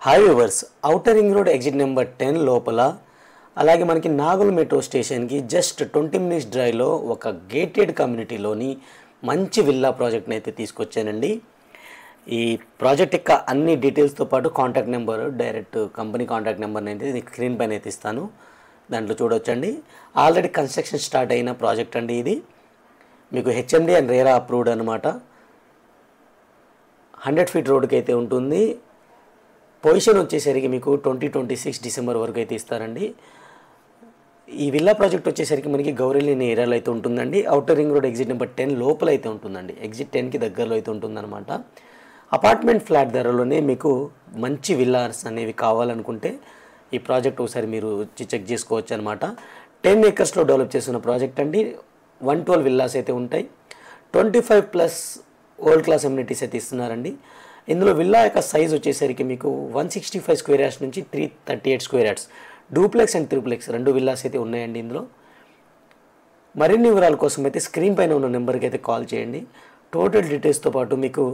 Hi viewers, outer ring road exit number 10 లోపల అలాగే మనకి నాగోల్ మెట్రో స్టేషన్కి జస్ట్ 20 మినిట్స్ డ్రైవ్లో ఒక గేటెడ్ కమ్యూనిటీలోని మంచి విల్లా ప్రాజెక్ట్ని అయితే తీసుకొచ్చానండి. ఈ ప్రాజెక్ట్ యొక్క అన్ని డీటెయిల్స్తో పాటు contact number, direct company contact నెంబర్ని అయితే స్క్రీన్ పైన అయితే ఇస్తాను. దాంట్లో చూడొచ్చండి. ఆల్రెడీ కన్స్ట్రక్షన్ స్టార్ట్ అయిన ప్రాజెక్ట్ అండి. ఇది మీకు హెచ్ఎండి అండ్ రేరా అప్రూవ్డ్ అనమాట. 100 ఫీట్ రోడ్కి అయితే ఉంటుంది. పొజిషన్ వచ్చేసరికి మీకు 2026 డిసెంబర్ వరకు అయితే ఇస్తారండి. ఈ విల్లా ప్రాజెక్ట్ వచ్చేసరికి మనకి గౌరెల్లి ఏరియాలో అయితే ఉంటుందండి. Outer ring road exit number 10 లోపల అయితే ఉంటుందండి. ఎగ్జిట్ 10కి దగ్గరలో అయితే ఉంటుందన్నమాట. అపార్ట్మెంట్ ఫ్లాట్ ధరలోనే మీకు మంచి విల్లాస్ అనేవి కావాలనుకుంటే ఈ ప్రాజెక్ట్ ఒకసారి మీరు వచ్చి చెక్ చేసుకోవచ్చు అనమాట. 10 ఏకర్స్లో డెవలప్ చేస్తున్న ప్రాజెక్ట్ అండి. 112 విల్లాస్ అయితే ఉంటాయి. 25+ వరల్డ్ క్లాస్ అమ్యూనిటీస్ అయితే ఇస్తున్నారండి. ఇందులో విల్లా యొక్క సైజ్ వచ్చేసరికి మీకు 165 స్క్వేర్ యార్డ్స్ నుంచి 338 square yards duplex and triplex 2 villas అయితే ఉన్నాయండి. ఇందులో మరిన్ని వివరాల కోసం అయితే స్క్రీన్ పైన ఉన్న నెంబర్కి అయితే కాల్ చేయండి. టోటల్ డీటెయిల్స్తో పాటు మీకు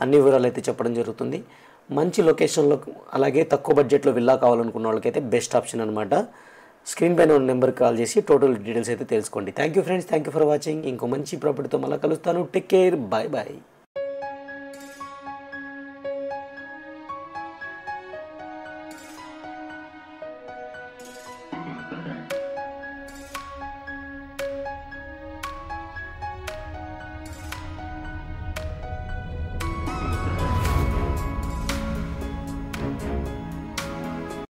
అన్ని వివరాలు అయితే చెప్పడం జరుగుతుంది. మంచి లొకేషన్లో అలాగే తక్కువ బడ్జెట్లో విల్లా కావాలనుకున్న వాళ్ళకైతే బెస్ట్ ఆప్షన్ అనమాట. స్క్రీన్ పైన ఉన్న నెంబర్కి కాల్ చేసి టోటల్ డీటెయిల్స్ అయితే తెలుసుకోండి. Thank you friends, thank you for watching. ఇంకో మంచి ప్రాపర్టీతో మళ్ళీ కలుస్తాను. Take care, bye bye.